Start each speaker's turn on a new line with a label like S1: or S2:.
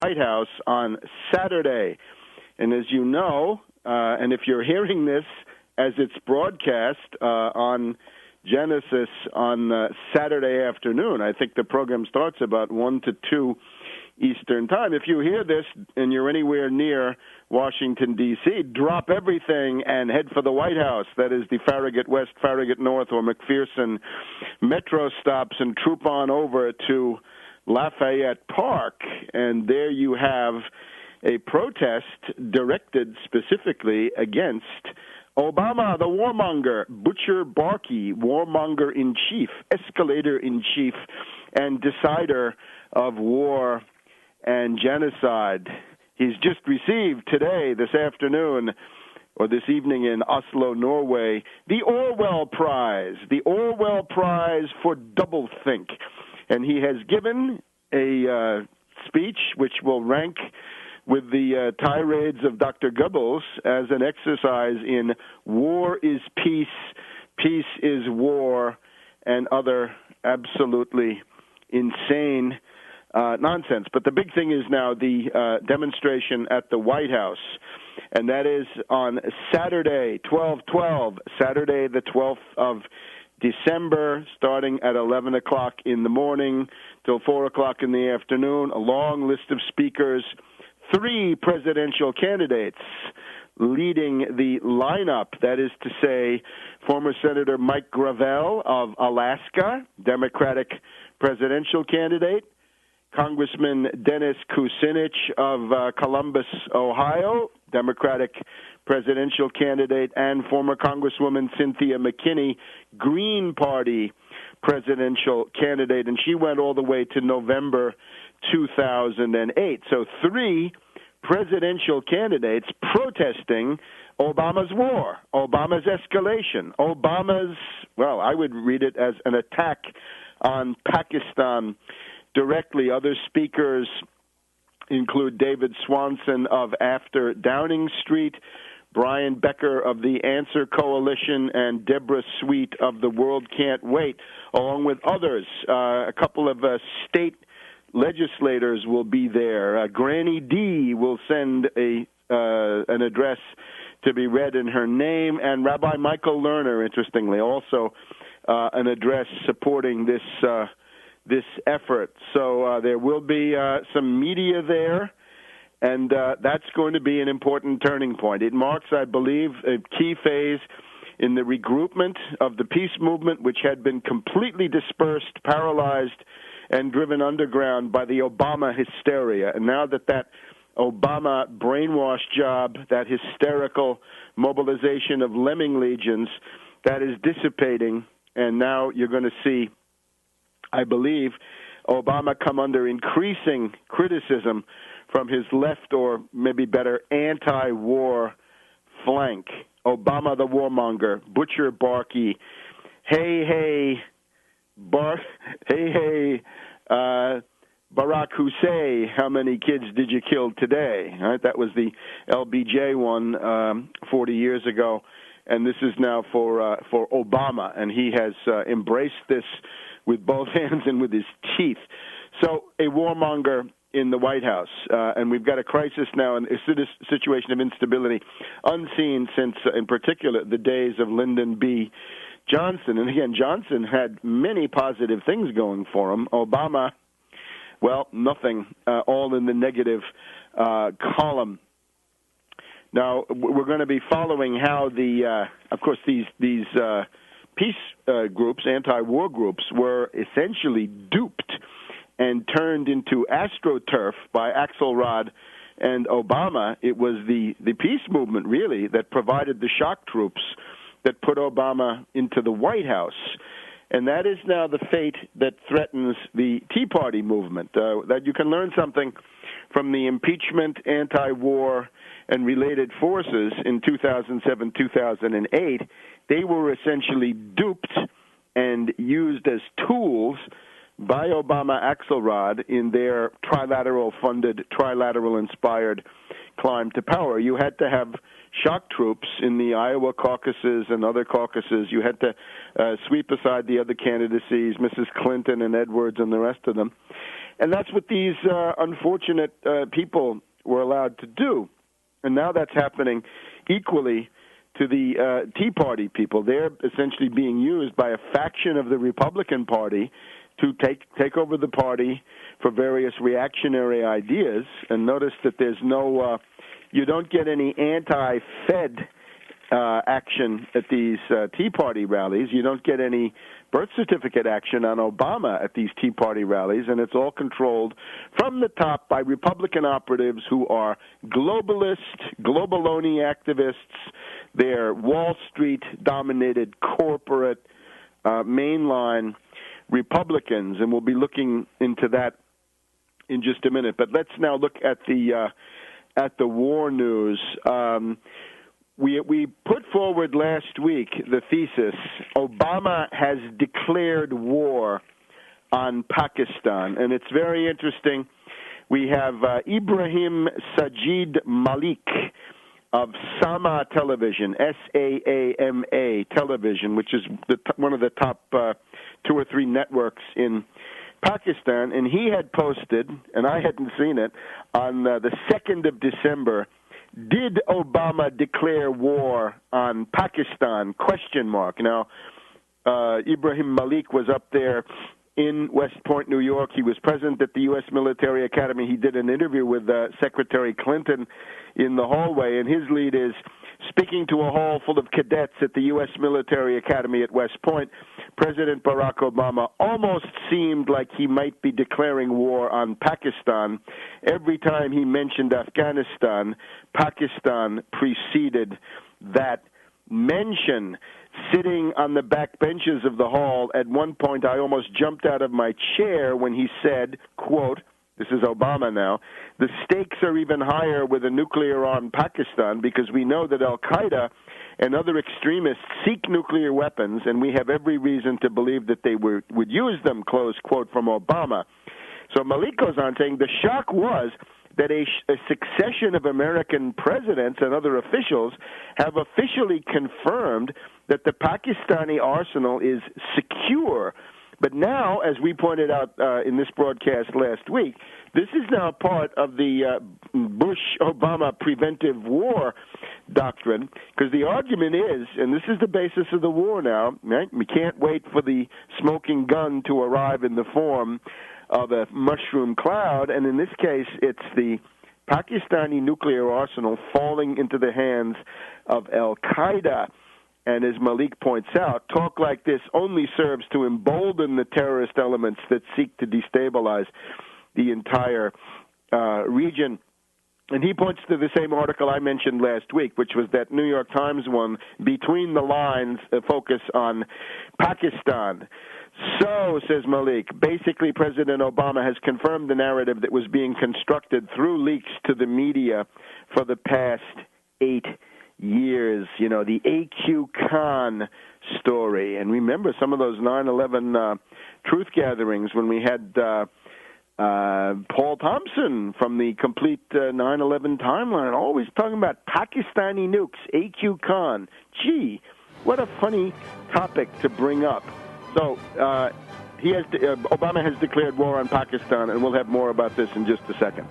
S1: White House on Saturday. And as you know, and if you're hearing this as it's broadcast on Genesis on Saturday afternoon, I think the program starts about 1 to 2 Eastern Time. If you hear this and you're anywhere near Washington, D.C., drop everything and head for the White House. That is the Farragut West, Farragut North, or McPherson metro stops, and troop on over to Lafayette Park. And there you have a protest directed specifically against Obama, the warmonger, Butcher Barkey, warmonger-in-chief, escalator-in-chief, and decider of war and genocide. He's just received today, this afternoon, or this evening in Oslo, Norway, the Orwell Prize for doublethink. And he has given a speech which will rank with the tirades of Dr. Goebbels as an exercise in war is peace, peace is war, and other absolutely insane nonsense. But the big thing is now the demonstration at the White House, and that is on Saturday, 12/12, Saturday the 12th of December, starting at 11 o'clock in the morning till 4 o'clock in the afternoon. A long list of speakers, 3 presidential candidates leading the lineup. That is to say, former Senator Mike Gravel of Alaska, Democratic presidential candidate, Congressman Dennis Kucinich of Columbus, Ohio, Democratic presidential candidate, and former Congresswoman Cynthia McKinney, Green Party presidential candidate, and she went all the way to November 2008. So 3 presidential candidates protesting Obama's war, Obama's escalation, Obama's, well, I would read it as an attack on Pakistan directly. Other speakers include David Swanson of After Downing Street, Brian Becker of the Answer Coalition, and Deborah Sweet of The World Can't Wait, along with others. A couple of state legislators will be there. Granny D will send an address to be read in her name, and Rabbi Michael Lerner, interestingly, also an address supporting this effort. So there will be some media there, and that's going to be an important turning point. It marks, I believe, a key phase in the regroupment of the peace movement, which had been completely dispersed, paralyzed, and driven underground by the Obama hysteria. And now that Obama brainwash job, that hysterical mobilization of lemming legions, that is dissipating, and now you're going to see, I believe, Obama come under increasing criticism from his left, or maybe better, anti-war flank. Obama the warmonger, Butcher Barkey, Barack Hussein, how many kids did you kill today? All right, that was the LBJ one 40 years ago, and this is now for Obama, and he has embraced this with both hands and with his teeth. So a warmonger in the White House, and we've got a crisis now, and a situation of instability unseen since, in particular, the days of Lyndon B. Johnson. And again, Johnson had many positive things going for him. Obama, well, nothing, all in the negative column. Now, we're going to be following how of course, these peace groups, anti-war groups, were essentially duped and turned into AstroTurf by Axelrod and Obama. It was the peace movement, really, that provided the shock troops that put Obama into the White House. And that is now the fate that threatens the Tea Party movement, that you can learn something from the impeachment, anti-war, and related forces in 2007, 2008. They were essentially duped and used as tools by Obama Axelrod in their trilateral-funded, trilateral-inspired climb to power. You had to have shock troops in the Iowa caucuses and other caucuses. You had to sweep aside the other candidacies, Mrs. Clinton and Edwards and the rest of them. And that's what these unfortunate people were allowed to do. And now that's happening equally to the Tea Party people. They're essentially being used by a faction of the Republican Party to take over the party for various reactionary ideas. And notice that there's no, you don't get any anti-Fed action at these Tea Party rallies. You don't get any birth certificate action on Obama at these Tea Party rallies, and it's all controlled from the top by Republican operatives who are globalist, globaloni activists. They're Wall Street-dominated corporate mainline Republicans, and we'll be looking into that in just a minute. But let's now look at the war news. We put forward last week the thesis, Obama has declared war on Pakistan. And it's very interesting. We have Ibrahim Sajid Malik of Sama Television, S-A-A-M-A Television, which is one of the top 2 or 3 networks in Pakistan. And he had posted, and I hadn't seen it, on the 2nd of December, did Obama declare war on Pakistan? ? Now, Ibrahim Malik was up there in West Point, New York. He was present at the U.S. Military Academy. He did an interview with Secretary Clinton in the hallway, and his lead is speaking to a hall full of cadets at the U.S. Military Academy at West Point. President Barack Obama almost seemed like he might be declaring war on Pakistan. Every time he mentioned Afghanistan, Pakistan preceded that mention. Sitting on the back benches of the hall, at one point I almost jumped out of my chair when he said, quote, this is Obama now, the stakes are even higher with a nuclear-armed Pakistan because we know that al-Qaeda and other extremists seek nuclear weapons, and we have every reason to believe that they would use them, close quote from Obama. So Malik goes on saying the shock was that a succession of American presidents and other officials have officially confirmed that the Pakistani arsenal is secure. But now, as we pointed out in this broadcast last week, this is now part of the Bush-Obama preventive war doctrine, because the argument is, and this is the basis of the war now, right? We can't wait for the smoking gun to arrive in the form of a mushroom cloud, and in this case, it's the Pakistani nuclear arsenal falling into the hands of al-Qaeda. And as Malik points out, talk like this only serves to embolden the terrorist elements that seek to destabilize the entire region. And he points to the same article I mentioned last week, which was that New York Times one, between the lines, focus on Pakistan. So, says Malik, basically President Obama has confirmed the narrative that was being constructed through leaks to the media for the past 8 years. You know, the A.Q. Khan story. And remember some of those 9/11 truth gatherings when we had Paul Thompson from the complete 9/11 timeline, always talking about Pakistani nukes, A.Q. Khan. Gee, what a funny topic to bring up. So Obama has declared war on Pakistan, and we'll have more about this in just a second.